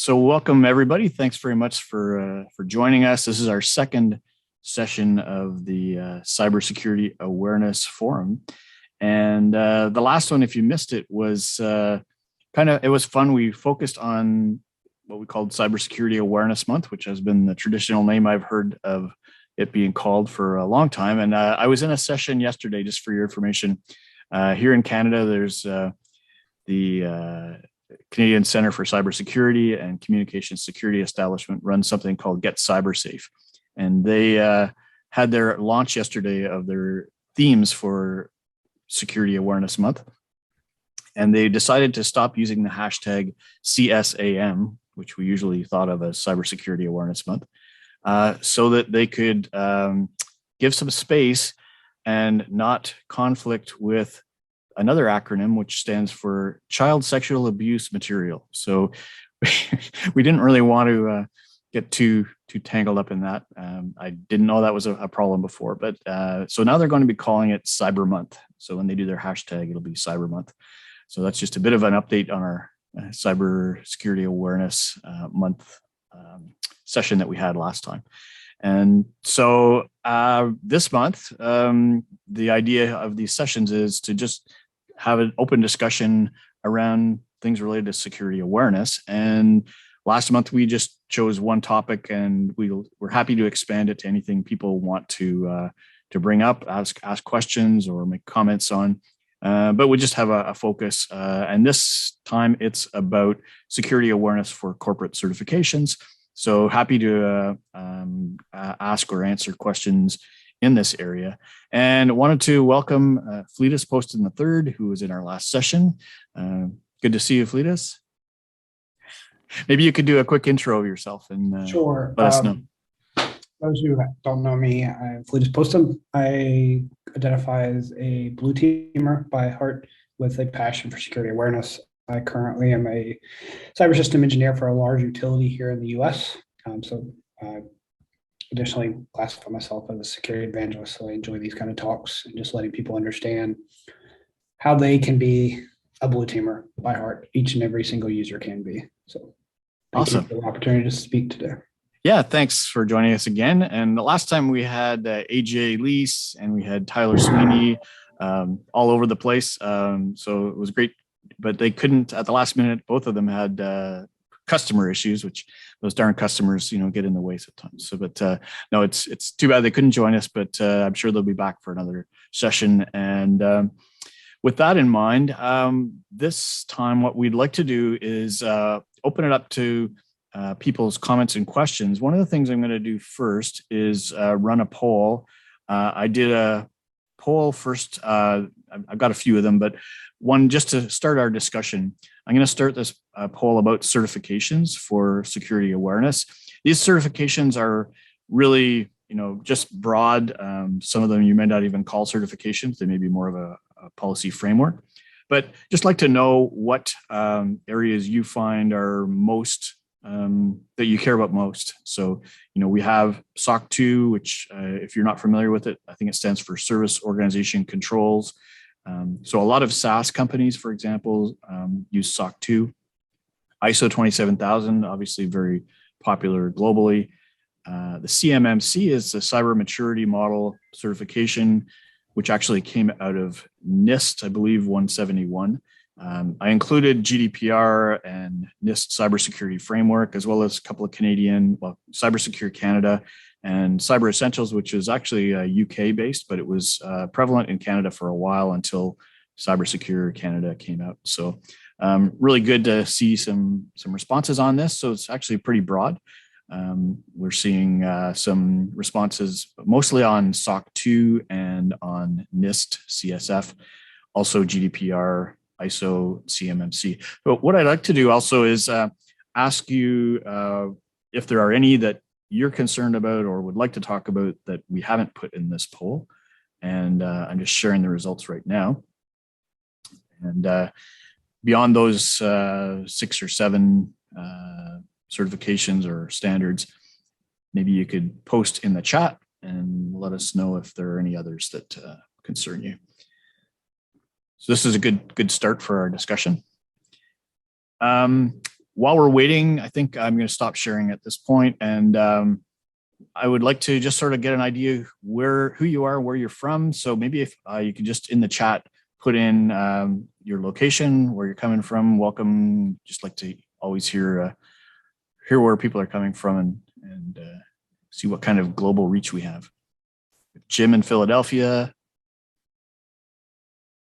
So welcome everybody. Thanks very much for joining us. This is our second session of the Cybersecurity Awareness Forum. And the last one, if you missed it, was it was fun. We focused on what we called Cybersecurity Awareness Month, which has been the traditional name I've heard of it being called for a long time. And I was in a session yesterday, just for your information. Here in Canada, there's the Canadian Centre for Cybersecurity and Communications Security Establishment runs something called Get Cybersafe. And they had their launch yesterday of their themes for Security Awareness Month. And they decided to stop using the hashtag CSAM, which we usually thought of as Cybersecurity Awareness Month, so that they could give some space and not conflict with another acronym, which stands for Child Sexual Abuse Material. So we didn't really want to get too tangled up in that. I didn't know that was a problem before, but so now they're going to be calling it Cyber Month. So when they do their hashtag, it'll be Cyber Month. So that's just a bit of an update on our Cybersecurity Awareness Month session that we had last time. And so this month, the idea of these sessions is to just have an open discussion around things related to security awareness. And last month, we just chose one topic, and we're happy to expand it to anything people want to bring up, ask questions, or make comments on. But we just have a focus. And this time, it's about security awareness for corporate certifications. So happy to ask or answer questions in this area. And wanted to welcome Fleetus Poston III, who was in our last session. Good to see you, Fleetus. Maybe you could do a quick intro of yourself and sure. Let us know. Those who don't know me, I'm Fleetus Poston. I identify as a blue teamer by heart with a passion for security awareness. I currently am a cyber system engineer for a large utility here in the US. Additionally classify myself as a security evangelist. So I enjoy these kind of talks and just letting people understand how they can be a blue teamer by heart. Each and every single user can be. So thank you for the opportunity to speak today. Yeah, thanks for joining us again. And the last time we had AJ Lease and we had Tyler Sweeney all over the place. So it was great, but they couldn't at the last minute. Both of them had customer issues, which those darn customers, get in the way sometimes. So, but no, it's too bad they couldn't join us, but I'm sure they'll be back for another session. And with that in mind, this time what we'd like to do is open it up to people's comments and questions. One of the things I'm going to do first is run a poll. I did a poll first. I've got a few of them, but one just to start our discussion. I'm going to start this poll about certifications for security awareness. These certifications are really, just broad. Some of them you may not even call certifications. They may be more of a policy framework. But just like to know what areas you find are most that you care about most. So, we have SOC 2, which if you're not familiar with it, I think it stands for Service Organization Controls. So a lot of SaaS companies, for example, use SOC 2. ISO 27001, obviously very popular globally. The CMMC is the Cyber Maturity Model Certification, which actually came out of NIST, I believe, 171. I included GDPR and NIST Cybersecurity Framework, as well as a couple of CyberSecure Canada and Cyber Essentials, which is actually UK based, but it was prevalent in Canada for a while until CyberSecure Canada came out. So really good to see some responses on this. So it's actually pretty broad. We're seeing some responses mostly on SOC 2 and on NIST CSF, also GDPR, ISO, CMMC. But what I'd like to do also is ask you if there are any that you're concerned about or would like to talk about that we haven't put in this poll. And I'm just sharing the results right now. And beyond those 6 or 7 certifications or standards, maybe you could post in the chat and let us know if there are any others that concern you. So this is a good start for our discussion. while we're waiting, I think I'm going to stop sharing at this point, and I would like to just sort of get an idea who you are, where you're from. So maybe if you could just in the chat put in your location, where you're coming from. Welcome. Just like to always hear where people are coming from and see what kind of global reach we have. Jim in Philadelphia,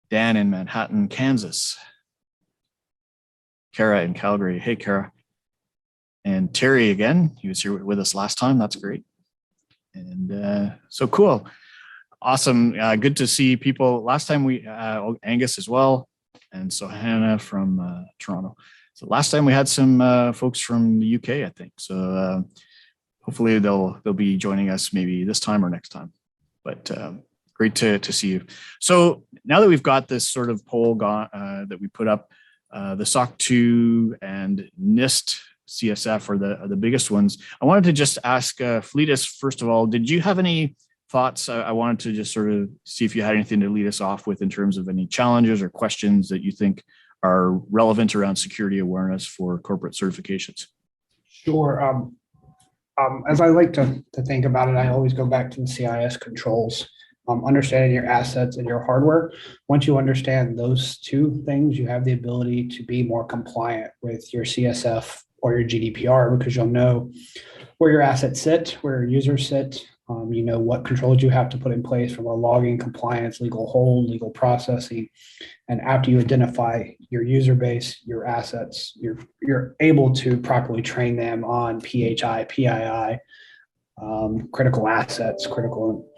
Dan in Manhattan, Kansas, Kara in Calgary. Hey, Kara. And Terry again, he was here with us last time. That's great. And so cool. Awesome. Good to see people. Last time we, Angus as well. And so Hannah from Toronto. So last time we had some folks from the UK, I think. So hopefully they'll be joining us maybe this time or next time. But great to see you. So now that we've got this sort of poll that we put up, the SOC 2 and NIST CSF are the biggest ones. I wanted to just ask Fleetus, first of all, did you have any thoughts? I wanted to just sort of see if you had anything to lead us off with in terms of any challenges or questions that you think are relevant around security awareness for corporate certifications. Sure. As I like to think about it, I always go back to the CIS controls. Understanding your assets and your hardware. Once you understand those two things, you have the ability to be more compliant with your CSF or your GDPR, because you'll know where your assets sit, where your users sit. You know what controls you have to put in place from a logging, compliance, legal hold, legal processing. And after you identify your user base, your assets, you're able to properly train them on PHI, PII, critical assets, critical.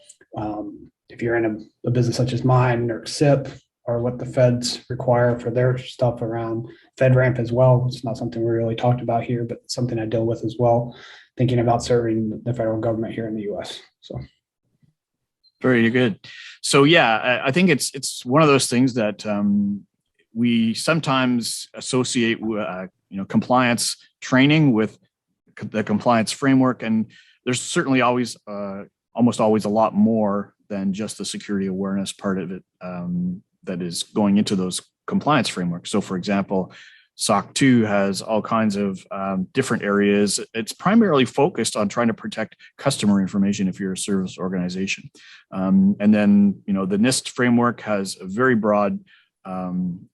If you're in a business such as mine, or SIP, or what the feds require for their stuff around FedRAMP as well. It's not something we really talked about here, but something I deal with as well, thinking about serving the federal government here in the US. So. Very good. So yeah, I think it's one of those things that we sometimes associate compliance training with the compliance framework, and there's certainly always almost always a lot more than just the security awareness part of it that is going into those compliance frameworks. So for example, SOC 2 has all kinds of different areas. It's primarily focused on trying to protect customer information if you're a service organization. And then, the NIST framework has a very broad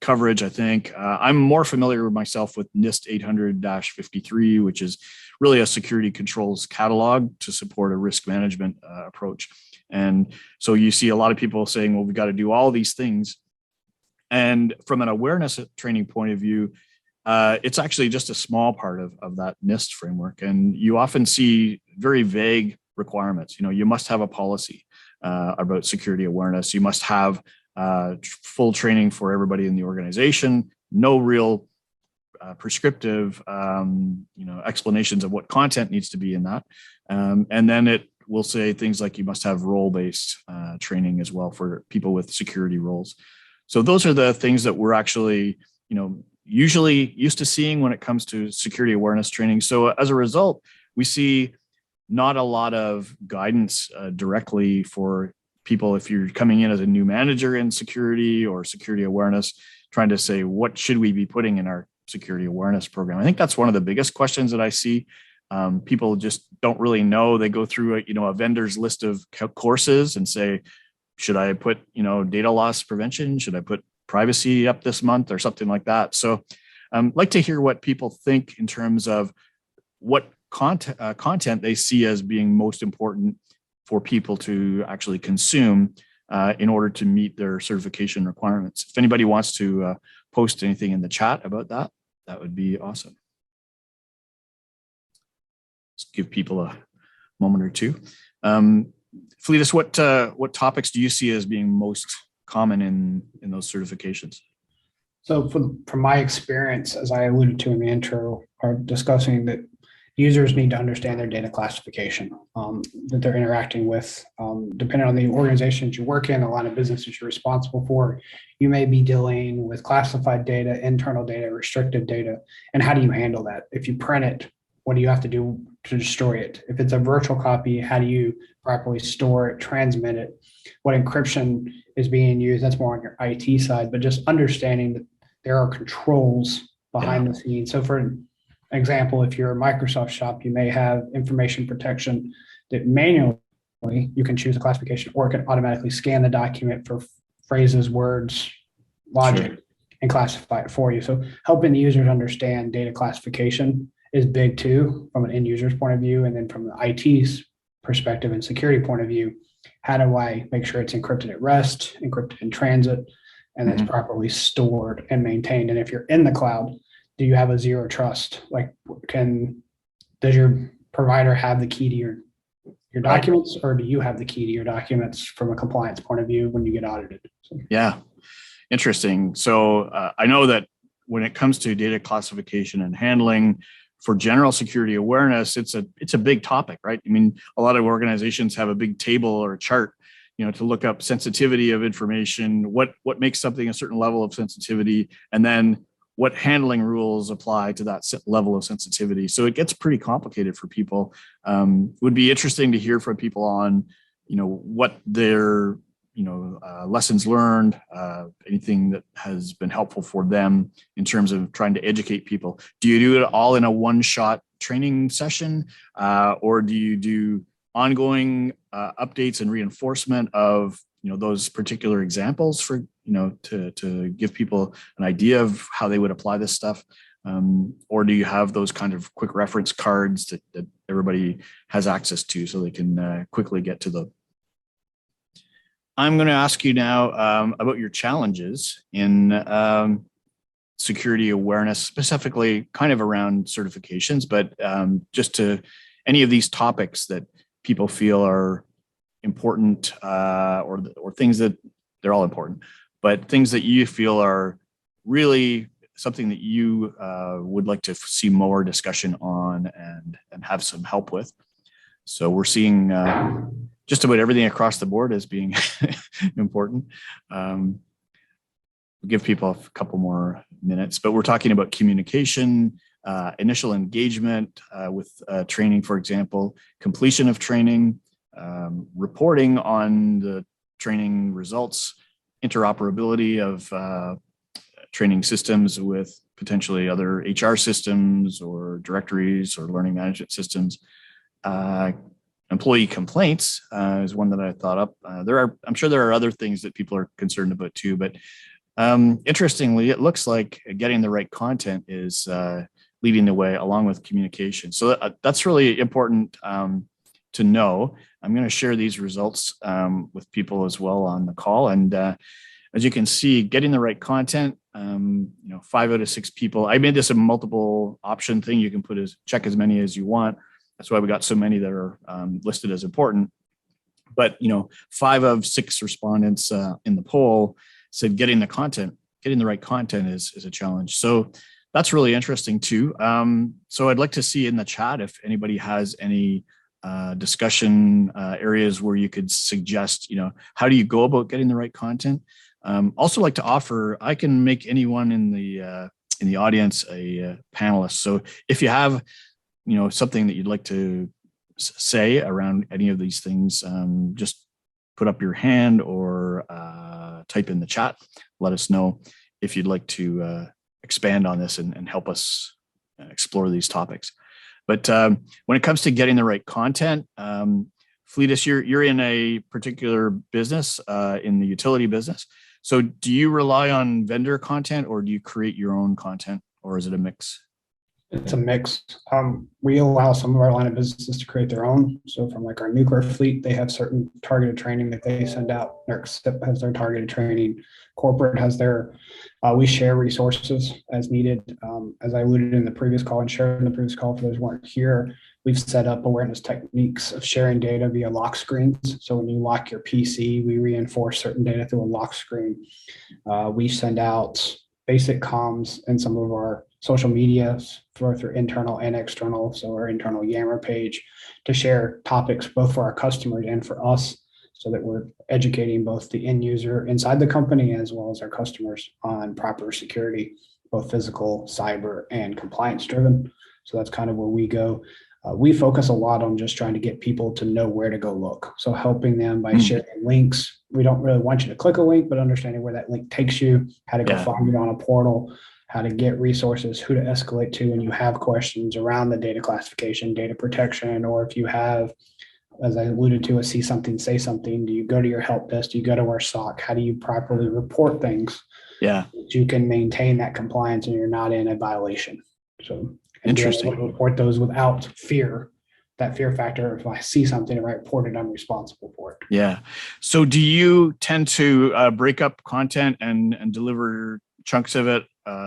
coverage, I think. I'm more familiar with myself with NIST 800-53, which is really a security controls catalog to support a risk management approach. And so you see a lot of people saying, well, we got to do all these things. And from an awareness training point of view, it's actually just a small part of that NIST framework. And you often see very vague requirements. You must have a policy about security awareness. You must have full training for everybody in the organization, no real prescriptive explanations of what content needs to be in that. And then it will say things like you must have role-based training as well for people with security roles. So those are the things that we're actually, usually used to seeing when it comes to security awareness training. So as a result, we see not a lot of guidance directly for people if you're coming in as a new manager in security or security awareness, trying to say, what should we be putting in our security awareness program? I think that's one of the biggest questions that I see. People just don't really know. They go through a vendor's list of courses and say, should I put data loss prevention? Should I put privacy up this month or something like that? So I'd like to hear what people think in terms of what content they see as being most important for people to actually consume in order to meet their certification requirements. If anybody wants to post anything in the chat about that, that would be awesome. Just give people a moment or two. Fleetus, what topics do you see as being most common in those certifications? So from my experience, as I alluded to in the intro, are discussing that users need to understand their data classification that they're interacting with. Depending on the organization that you work in, the line of business that you're responsible for, you may be dealing with classified data, internal data, restricted data, and how do you handle that? If you print it, what do you have to do to destroy it? If it's a virtual copy, how do you properly store it, transmit it? What encryption is being used? That's more on your IT side, but just understanding that there are controls behind the scenes. So for Example, if you're a Microsoft shop, you may have information protection that manually you can choose a classification, or it can automatically scan the document for phrases, words, logic, Sure. and classify it for you. So helping the users understand data classification is big too, from an end user's point of view. And then from the IT's perspective and security point of view, how do I make sure it's encrypted at rest, encrypted in transit, and it's properly stored and maintained? And if you're in the cloud, do you have a zero trust? Like, does your provider have the key to your documents, or do you have the key to your documents from a compliance point of view when you get audited? So. Yeah, interesting. So I know that when it comes to data classification and handling for general security awareness, it's a big topic, right? I mean, a lot of organizations have a big table or a chart, to look up sensitivity of information, what makes something a certain level of sensitivity, and then what handling rules apply to that level of sensitivity. So it gets pretty complicated for people. Would be interesting to hear from people on, what their, lessons learned, anything that has been helpful for them in terms of trying to educate people. Do you do it all in a one-shot training session, or do you do ongoing updates and reinforcement of those particular examples for to give people an idea of how they would apply this stuff, or do you have those kind of quick reference cards that everybody has access to so they can quickly get to them? I'm going to ask you now about your challenges in security awareness, specifically kind of around certifications, but just to any of these topics that people feel are important, or things that they're all important, but things that you feel are really something that you would like to see more discussion on and have some help with. So we're seeing just about everything across the board as being important. We'll give people a couple more minutes, but we're talking about communication, initial engagement with training, for example, completion of training, reporting on the training results, interoperability of training systems with potentially other HR systems or directories or learning management systems. Employee complaints is one that I thought up. I'm sure there are other things that people are concerned about too, but interestingly, it looks like getting the right content is leading the way along with communication. So that's really important to know. I'm going to share these results with people as well on the call. And as you can see, getting the right content, 5 out of 6 people. I made this a multiple option thing. You can check as many as you want. That's why we got so many that are listed as important. But 5 of 6 respondents in the poll said getting the right content is a challenge. So that's really interesting too. So I'd like to see in the chat if anybody has any discussion areas where you could suggest, how do you go about getting the right content? Also like to offer, I can make anyone in the audience a panelist. So if you have, something that you'd like to say around any of these things, just put up your hand or type in the chat. Let us know if you'd like to expand on this and help us explore these topics. But when it comes to getting the right content, Fleetus, you're in a particular business, in the utility business. So do you rely on vendor content, or do you create your own content, or is it a mix? It's a mix. We allow some of our line of businesses to create their own. So from like our nuclear fleet, they have certain targeted training that they send out. NERC has their targeted training. Corporate has their, we share resources as needed. As I alluded in the previous call and shared in the previous call for those who weren't here, we've set up awareness techniques of sharing data via lock screens. So when you lock your PC, we reinforce certain data through a lock screen. We send out basic comms in some of our social media through internal and external. So our internal Yammer page to share topics both for our customers and for us, so that we're educating both the end user inside the company as well as our customers on proper security, both physical, cyber, and compliance driven. So that's kind of where we go. We focus a lot on just trying to get people to know where to go look. So helping them by sharing links. We don't really want you to click a link, but understanding where that link takes you, how to go find it on a portal, how to get resources, who to escalate to when you have questions around the data classification, data protection, or if you have, as I alluded to, a see something, say something. Do you go to your help desk? Do you go to our SOC? How do you properly report things? Yeah. So you can maintain that compliance and you're not in a violation. So, and being able to report those without fear, that fear factor, if I see something and I report it, I'm responsible for it. Yeah. So do you tend to break up content and deliver chunks of it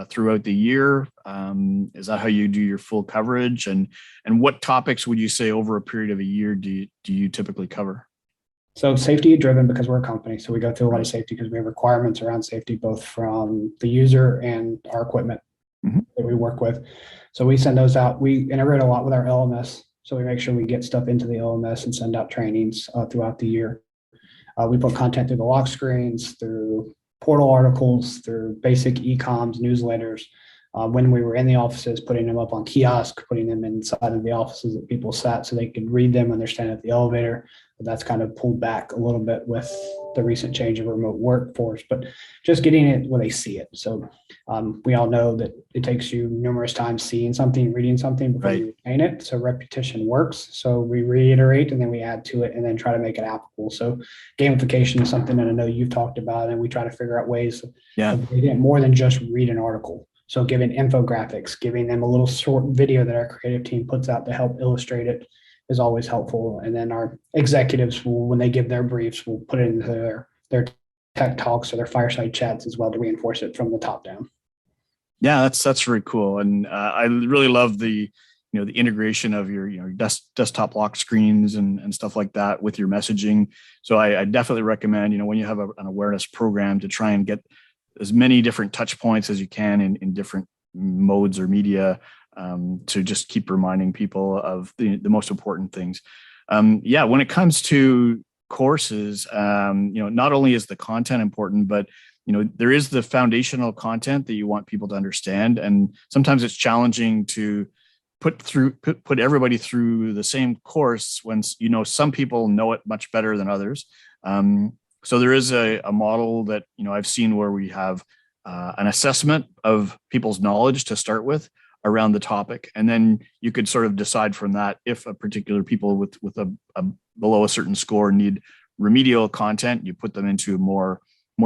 throughout the year? Is that how you do your full coverage? And what topics would you say over a period of a year do you typically cover? So safety driven, because we're a company. So we go through a lot of safety because we have requirements around safety, both from the user and our equipment that we work with. So we send those out. We integrate a lot with our LMS. So we make sure we get stuff into the LMS and send out trainings throughout the year. We put content through the lock screens, through portal articles, through basic e-coms, newsletters. When we were in the offices, putting them up on kiosk, putting them inside of the offices that people sat so they could read them when they're standing at the elevator. But that's kind of pulled back a little bit with the recent change of remote workforce, but just getting it where they see it. So we all know that it takes you numerous times seeing something, reading something before you retain it. So repetition works. So we reiterate and then we add to it and then try to make it applicable. So gamification is something that I know you've talked about, and we try to figure out ways of making it more than just read an article. So giving infographics, giving them a little short video that our creative team puts out to help illustrate it is always helpful. And then our executives will, when they give their briefs, will put it into their tech talks or their fireside chats as well to reinforce it from the top down. Yeah, that's really cool. And I really love the integration of your desktop lock screens and stuff like that with your messaging. So I definitely recommend, when you have an awareness program, to try and get as many different touch points as you can in different modes or media, to just keep reminding people of the most important things. When it comes to courses, not only is the content important, but there is the foundational content that you want people to understand, and sometimes it's challenging to put everybody through the same course when some people know it much better than others. So there is a model that I've seen where we have an assessment of people's knowledge to start with around the topic, and then you could sort of decide from that if a particular people with a below a certain score need remedial content. You put them into a more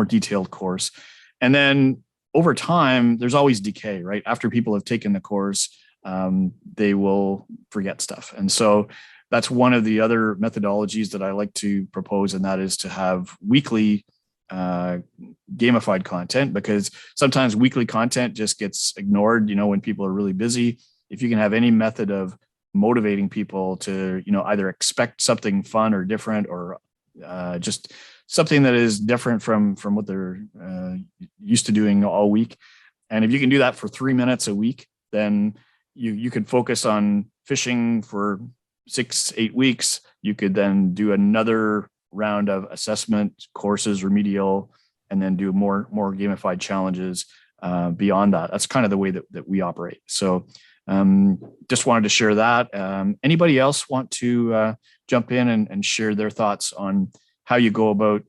detailed course, and then over time there's always decay, right? After people have taken the course, they will forget stuff, and so that's one of the other methodologies that I like to propose, and that is to have weekly gamified content, because sometimes weekly content just gets ignored, when people are really busy. If you can have any method of motivating people to, either expect something fun or different, or just something that is different from what they're used to doing all week. And if you can do that for 3 minutes a week, then you could focus on fishing for 6-8 weeks. You could then do another round of assessment courses, remedial, and then do more gamified challenges beyond that. That's kind of the way that we operate. So just wanted to share that. Anybody else want to jump in and share their thoughts on how you go about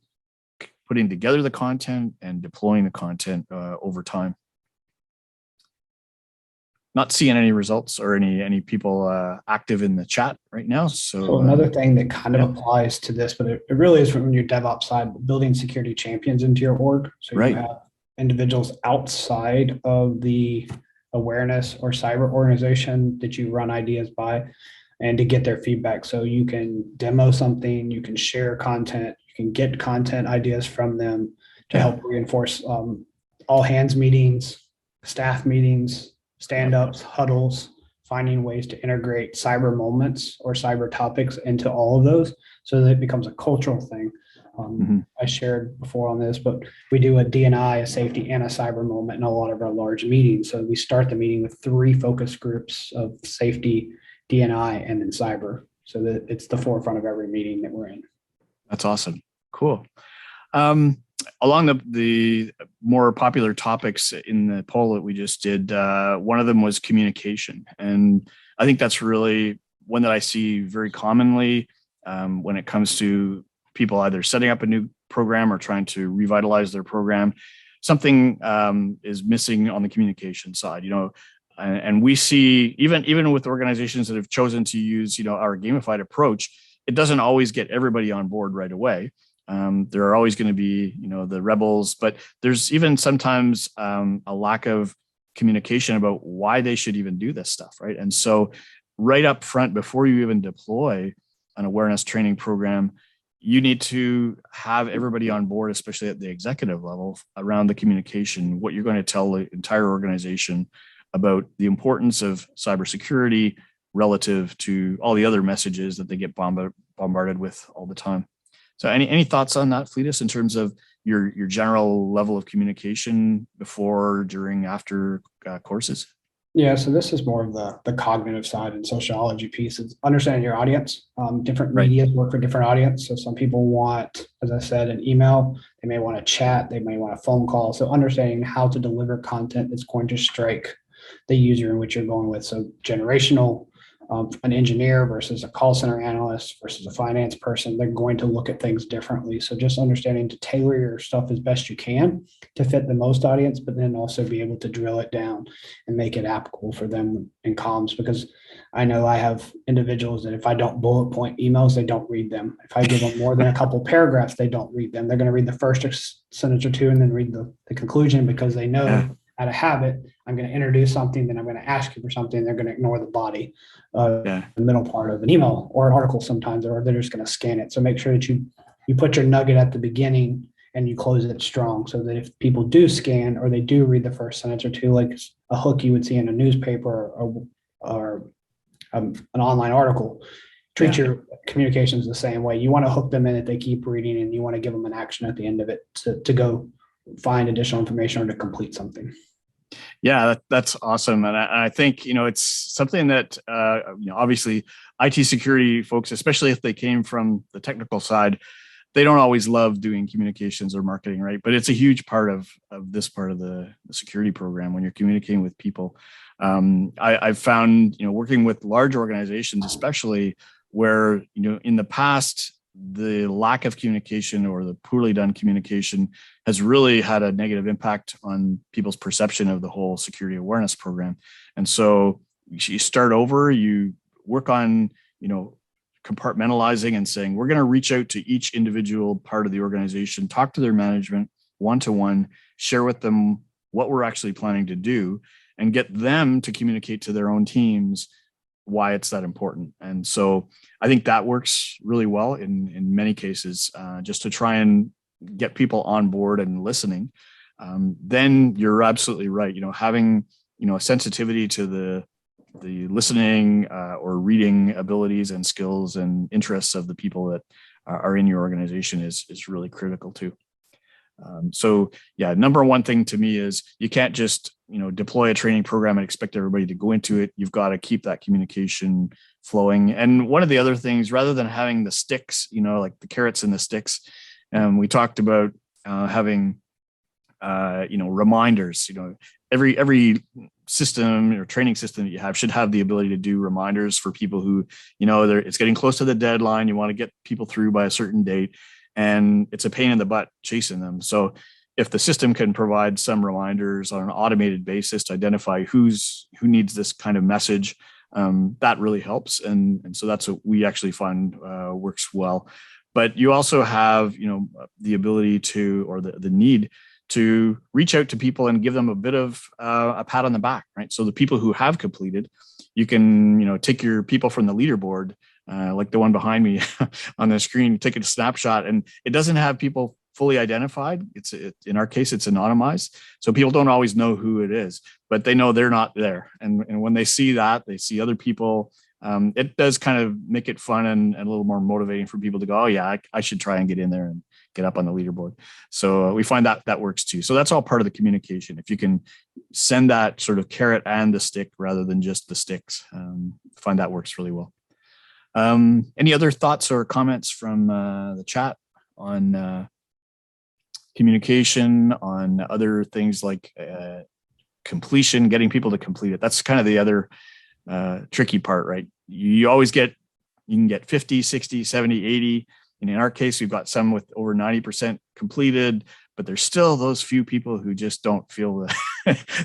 putting together the content and deploying the content over time? Not seeing any results or any people active in the chat right now. So another thing that kind of applies to this, but it really is from your DevOps side, building security champions into your org. So you have individuals outside of the awareness or cyber organization that you run ideas by, and to get their feedback. So you can demo something, you can share content, you can get content ideas from them to help reinforce all hands meetings, staff meetings, stand-ups, huddles, finding ways to integrate cyber moments or cyber topics into all of those so that it becomes a cultural thing. I shared before on this, but we do a D&I, a safety, and a cyber moment in a lot of our large meetings. So we start the meeting with 3 focus groups of safety, D&I, and then cyber, so that it's the forefront of every meeting that we're in. That's awesome. Cool. Along the more popular topics in the poll that we just did, one of them was communication. And I think that's really one that I see very commonly when it comes to people either setting up a new program or trying to revitalize their program. something is missing on the communication side, and we see even with organizations that have chosen to use, our gamified approach, it doesn't always get everybody on board right away. There are always going to be, the rebels, but there's even sometimes a lack of communication about why they should even do this stuff, right? And so right up front, before you even deploy an awareness training program, you need to have everybody on board, especially at the executive level, around the communication, what you're going to tell the entire organization about the importance of cybersecurity relative to all the other messages that they get bombarded with all the time. So any thoughts on that, Fleetus, in terms of your general level of communication before, during, after courses? Yeah, so this is more of the cognitive side and sociology piece. It's understanding your audience. Different Right. medias work for different audience. So some people want, as I said, an email. They may want a chat. They may want a phone call. So understanding how to deliver content that's going to strike the user in which you're going with. So generational, an engineer versus a call center analyst versus a finance person, they're going to look at things differently. So just understanding to tailor your stuff as best you can to fit the most audience, but then also be able to drill it down and make it applicable for them in comms. Because I know I have individuals that if I don't bullet point emails, they don't read them. If I give them more than a couple paragraphs, they don't read them. They're going to read the first sentence or two and then read the conclusion, because they know out of habit, I'm going to introduce something, then I'm going to ask you for something. They're going to ignore the body, the middle part of an email or an article sometimes, or they're just going to scan it. So make sure that you put your nugget at the beginning and you close it strong, so that if people do scan or they do read the first sentence or two, like a hook you would see in a newspaper or an online article, treat your communications the same way. You want to hook them in if they keep reading, and you want to give them an action at the end of it to go find additional information or to complete something. Yeah, that's awesome. And I think, it's something that, obviously IT security folks, especially if they came from the technical side, they don't always love doing communications or marketing, right? But it's a huge part of this part of the security program when you're communicating with people. I've found, working with large organizations, especially where, in the past, the lack of communication or the poorly done communication has really had a negative impact on people's perception of the whole security awareness program. And so you start over, you work on, compartmentalizing and saying, we're going to reach out to each individual part of the organization, talk to their management one-to-one, share with them what we're actually planning to do, and get them to communicate to their own teams why it's that important. And so I think that works really well in many cases, just to try and get people on board and listening. Then you're absolutely right. Having, a sensitivity to the listening or reading abilities and skills and interests of the people that are in your organization is really critical too. So yeah, number one thing to me is you can't just, deploy a training program and expect everybody to go into it. You've got to keep that communication flowing. And one of the other things, rather than having the sticks, like the carrots and the sticks, we talked about having, reminders. Every system or training system that you have should have the ability to do reminders for people who, it's getting close to the deadline. You want to get people through by a certain date, and it's a pain in the butt chasing them. So if the system can provide some reminders on an automated basis to identify who needs this kind of message, that really helps. And so that's what we actually find works well. But you also have, the ability to, or the need to reach out to people and give them a bit of a pat on the back, right? So the people who have completed, you can, take your people from the leaderboard, like the one behind me on the screen, take a snapshot, and it doesn't have people fully identified. In our case, it's anonymized. So people don't always know who it is, but they know they're not there. And when they see that, they see other people, it does kind of make it fun and a little more motivating for people to go, oh yeah, I should try and get in there and get up on the leaderboard. So we find that works too. So that's all part of the communication. If you can send that sort of carrot and the stick rather than just the sticks, find that works really well. Any other thoughts or comments from the chat on communication, on other things like completion, getting people to complete it? That's kind of the other tricky part, right? You can get 50, 60, 70, 80. And in our case, we've got some with over 90% completed, but there's still those few people who just don't feel that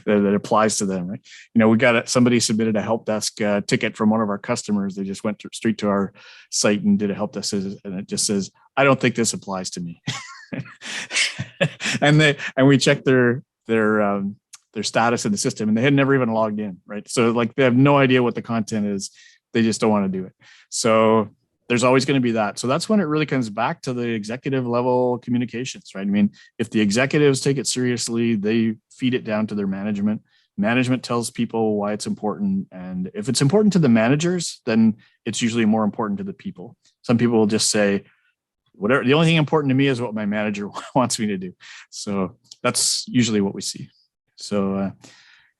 that it applies to them, right? We got somebody submitted a help desk ticket from one of our customers. They just went straight to our site and did a help desk, and it just says, "I don't think this applies to me." and we checked their status in the system, and they had never even logged in, right? So like they have no idea what the content is. They just don't want to do it. So there's always going to be that. So that's when it really comes back to the executive level communications, right? I mean, if the executives take it seriously, they feed it down to their management. Management tells people why it's important. And if it's important to the managers, then it's usually more important to the people. Some people will just say, whatever, the only thing important to me is what my manager wants me to do. So that's usually what we see. So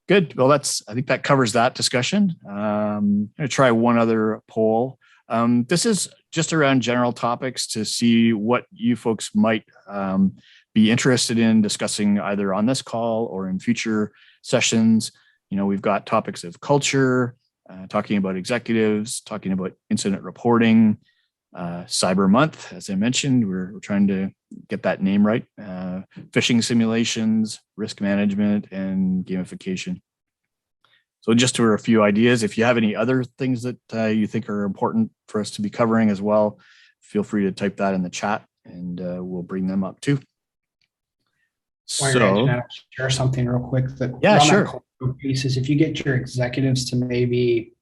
good. Well, I think that covers that discussion. I'm going to try one other poll. This is just around general topics to see what you folks might be interested in discussing either on this call or in future sessions. We've got topics of culture, talking about executives, talking about incident reporting, Cyber Month, as I mentioned, we're trying to get that name right, phishing simulations, risk management, and gamification. So just to a few ideas. If you have any other things that you think are important for us to be covering as well, feel free to type that in the chat and we'll bring them up too. So I'll share something real quick. Yeah, sure. Piece is if you get your executives to maybe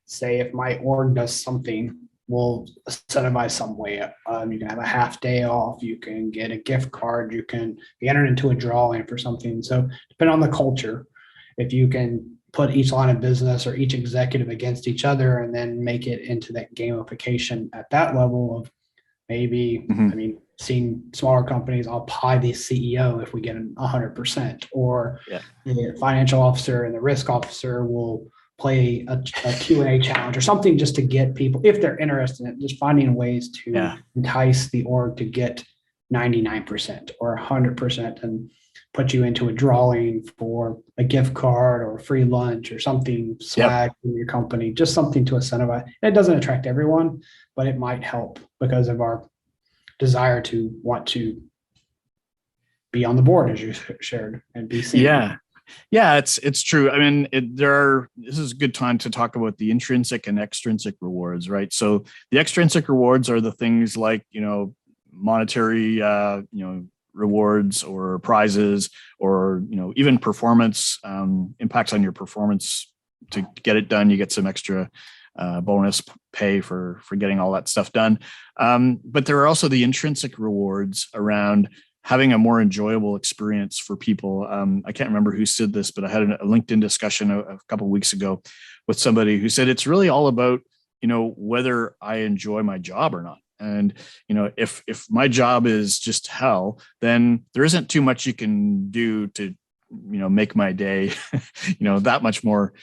say, if my org does something, we'll incentivize some way. You can have a half day off. You can get a gift card. You can be entered into a drawing for something. So depending on the culture, if you can put each line of business or each executive against each other and then make it into that gamification at that level of maybe, I mean, seeing smaller companies, I'll pie the CEO if we get 100%, or the financial officer and the risk officer will play a Q&A challenge or something just to get people, if they're interested in it, just finding ways to entice the org to get 99% or 100% and put you into a drawing for a gift card or a free lunch or something, swag from your company, just something to incentivize. It doesn't attract everyone, but it might help because of our desire to want to be on the board, as you shared, and be seen. Yeah, it's true. I mean, this is a good time to talk about the intrinsic and extrinsic rewards, right? So the extrinsic rewards are the things like, monetary, rewards or prizes, or even performance impacts on your performance. To get it done, you get some extra bonus pay for getting all that stuff done. But there are also the intrinsic rewards around having a more enjoyable experience for people. I can't remember who said this, but I had a LinkedIn discussion a couple of weeks ago with somebody who said it's really all about whether I enjoy my job or not. And, if my job is just hell, then there isn't too much you can do to, make my day, that much more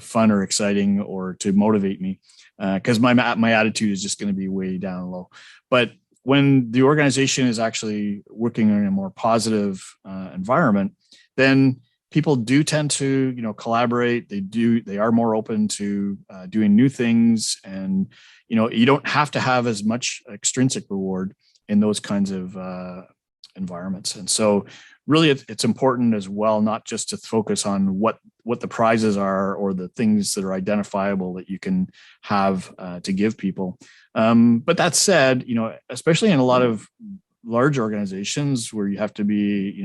fun or exciting, or to motivate me, because my attitude is just going to be way down low. But when the organization is actually working in a more positive environment, then people do tend to, collaborate. They are more open to doing new things, and you don't have to have as much extrinsic reward in those kinds of environments. And so really it's important as well, not just to focus on what the prizes are or the things that are identifiable that you can have to give people. But that said, especially in a lot of large organizations where you have to be,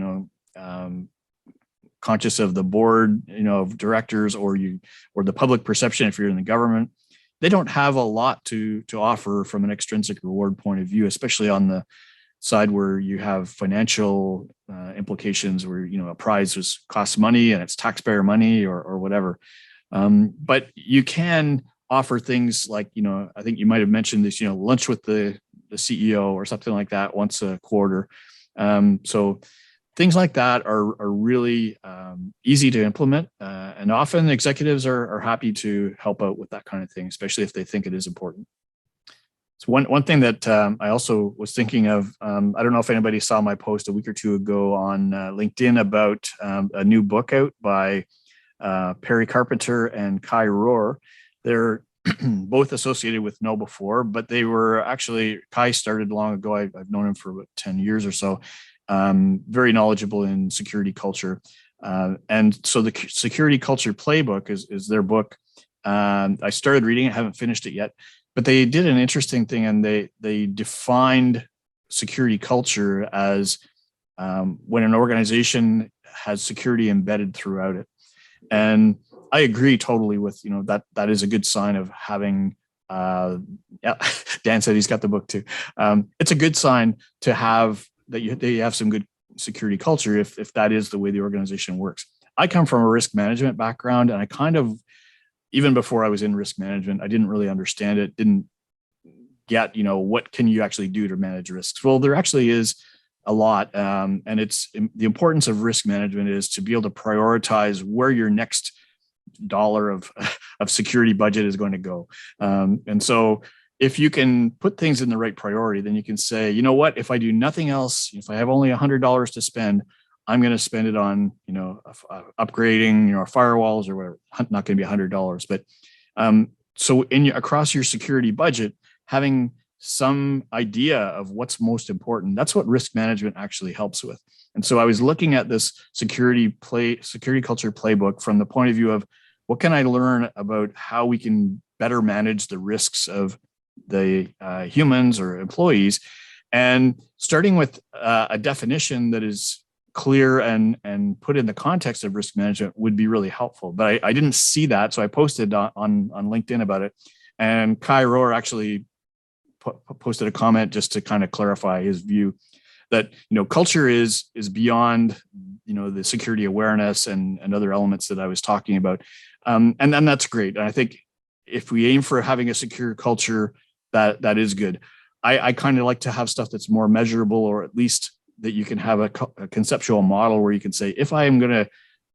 conscious of the board, of directors, or the public perception if you're in the government, they don't have a lot to offer from an extrinsic reward point of view, especially on the side where you have financial implications where, a prize costs money and it's taxpayer money or whatever. But you can offer things like, I think you might have mentioned this, lunch with the CEO or something like that once a quarter. So things like that are really easy to implement, and often executives are happy to help out with that kind of thing, especially if they think it is important. So one thing that I also was thinking of, I don't know if anybody saw my post a week or two ago on LinkedIn about a new book out by Perry Carpenter and Kai Rohr. They're both associated with KnowBe4, but they were actually, Kai started long ago. I've known him for about 10 years or so. very knowledgeable in security culture. And so the Security Culture Playbook is their book. I started reading it, haven't finished it yet, but they did an interesting thing, and they defined security culture as when an organization has security embedded throughout it. And I agree totally with, that is a good sign of having, yeah, Dan said he's got the book too. It's a good sign to have that you have some good security culture if that is the way the organization works. I come from a risk management background, and I kind of, even before I was in risk management, I didn't really understand it, didn't get, what can you actually do to manage risks? Well, there actually is a lot. And it's the importance of risk management is to be able to prioritize where your next dollar of security budget is going to go. And so if you can put things in the right priority, then you can say, you know what, if I do nothing else, if I have only $100 to spend, I'm going to spend it on, upgrading, firewalls or whatever. Not going to be $100, but so across your security budget, having some idea of what's most important, that's what risk management actually helps with. And so I was looking at this security culture playbook from the point of view of what can I learn about how we can better manage the risks of the humans or employees, and starting with a definition that is clear and put in the context of risk management would be really helpful. But I didn't see that, so I posted on LinkedIn about it, and Kai Rohr actually posted a comment just to kind of clarify his view that culture is beyond the security awareness and other elements that I was talking about, and then that's great. And I think if we aim for having a secure culture, that is good. I kind of like to have stuff that's more measurable, or at least that you can have a conceptual model where you can say, if I am going to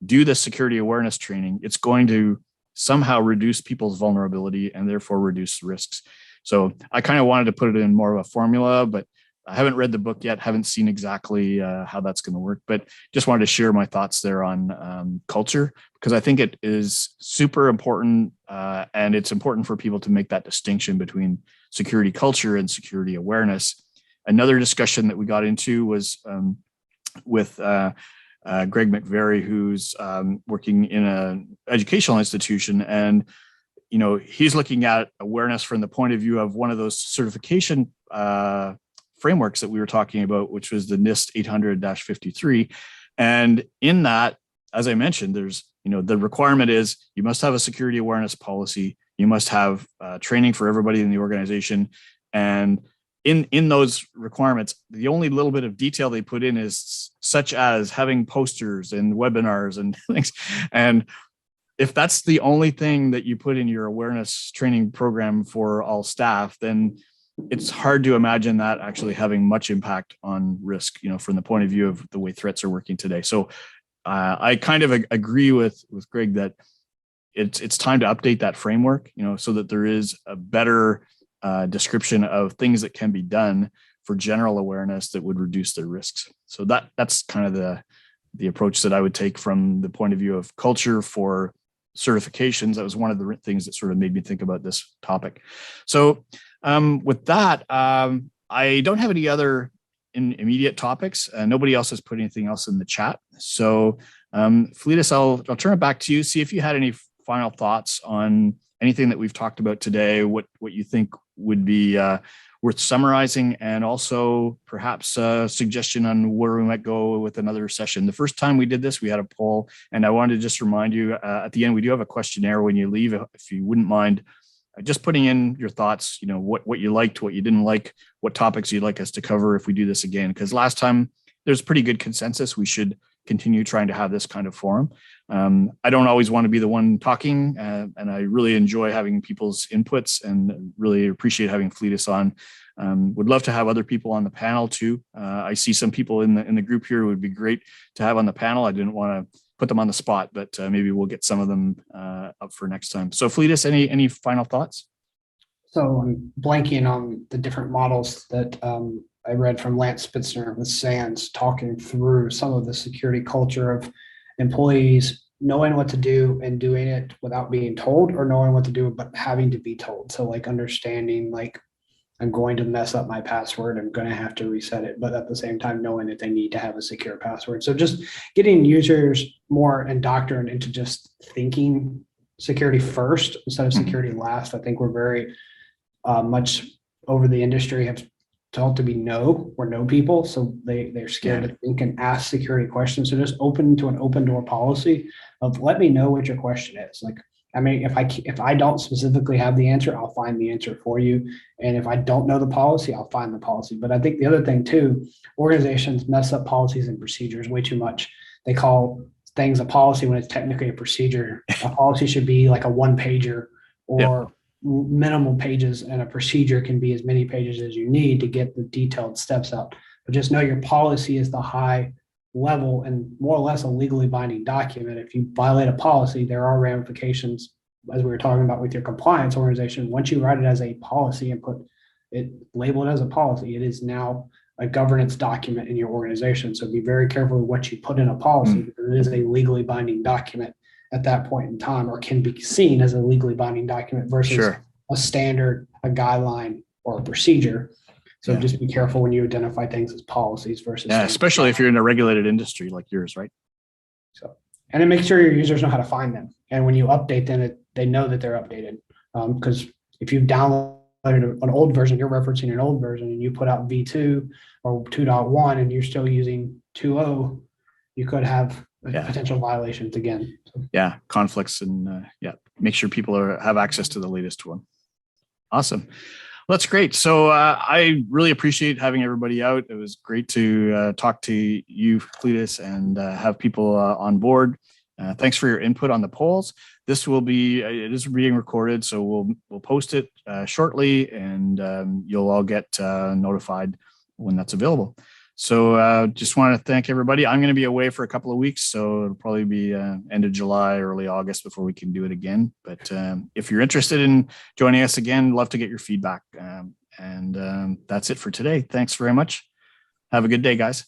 do the security awareness training, it's going to somehow reduce people's vulnerability and therefore reduce risks. So I kind of wanted to put it in more of a formula, but I haven't read the book yet, haven't seen exactly how that's going to work, but just wanted to share my thoughts there on culture, because I think it is super important, and it's important for people to make that distinction between security culture and security awareness. Another discussion that we got into was with Greg McVeary, who's working in an educational institution, and he's looking at awareness from the point of view of one of those certification frameworks that we were talking about, which was the NIST 800-53. And in that, as I mentioned, there's, the requirement is you must have a security awareness policy. You must have training for everybody in the organization. And in those requirements, the only little bit of detail they put in is such as having posters and webinars and things. And if that's the only thing that you put in your awareness training program for all staff, then it's hard to imagine that actually having much impact on risk, from the point of view of the way threats are working today. So I kind of agree with Greg that it's time to update that framework, so that there is a better description of things that can be done for general awareness that would reduce their risks. So that's kind of the approach that I would take from the point of view of culture for certifications. That was one of the things that sort of made me think about this topic. So with that, I don't have any other immediate topics. Nobody else has put anything else in the chat. So Fleetus, I'll turn it back to you. See if you had any final thoughts on anything that we've talked about today, what you think would be worth summarizing, and also perhaps a suggestion on where we might go with another session. The first time we did this, we had a poll, and I wanted to just remind you at the end, we do have a questionnaire when you leave, if you wouldn't mind just putting in your thoughts, what you liked, what you didn't like, what topics you'd like us to cover if we do this again. Because last time there's pretty good consensus. We should continue trying to have this kind of forum. I don't always want to be the one talking, and I really enjoy having people's inputs and really appreciate having Fleetus on. Would love to have other people on the panel too. I see some people in the group here who would be great to have on the panel. I didn't want to put them on the spot, but maybe we'll get some of them up for next time. So Fleetus, any final thoughts? So I'm blanking on the different models that I read from Lance Spitzner with SANS, talking through some of the security culture of employees knowing what to do and doing it without being told, or knowing what to do but having to be told. So like understanding like I'm going to mess up my password. I'm going to have to reset it, but at the same time, knowing that they need to have a secure password. So just getting users more indoctrinated into just thinking security first instead of security last. I think we're very much over the industry have told to be no, we're no people. So they're scared to think and ask security questions. So just open to an open door policy of let me know what your question is. Like, I mean, if I don't specifically have the answer, I'll find the answer for you. And if I don't know the policy, I'll find the policy. But I think the other thing too, organizations mess up policies and procedures way too much. They call things a policy when it's technically a procedure. A policy should be like a one pager or minimal pages, and a procedure can be as many pages as you need to get the detailed steps out. But just know your policy is the high level and more or less a legally binding document. If you violate a policy, there are ramifications, as we were talking about with your compliance organization. Once you write it as a policy and put it, label it as a policy, it is now a governance document in your organization. So be very careful with what you put in a policy, because it is a legally binding document at that point in time, or can be seen as a legally binding document versus a standard, a guideline, or a procedure. So just be careful when you identify things as policies versus. Yeah, especially if you're in a regulated industry like yours, right? So, and then make sure your users know how to find them. And when you update them, they know that they're updated. Because if you've downloaded an old version, you're referencing an old version, and you put out V2 or 2.1 and you're still using 2.0, you could have potential violations again. So. Yeah, conflicts and make sure people have access to the latest one. Awesome. That's great. So I really appreciate having everybody out. It was great to talk to you, Cletus, and have people on board. Thanks for your input on the polls. This will be, it is being recorded, so we'll post it shortly, and you'll all get notified when that's available. So just want to thank everybody. I'm going to be away for a couple of weeks, so it'll probably be end of July, early August before we can do it again. But if you're interested in joining us again, love to get your feedback. And that's it for today. Thanks very much. Have a good day, guys.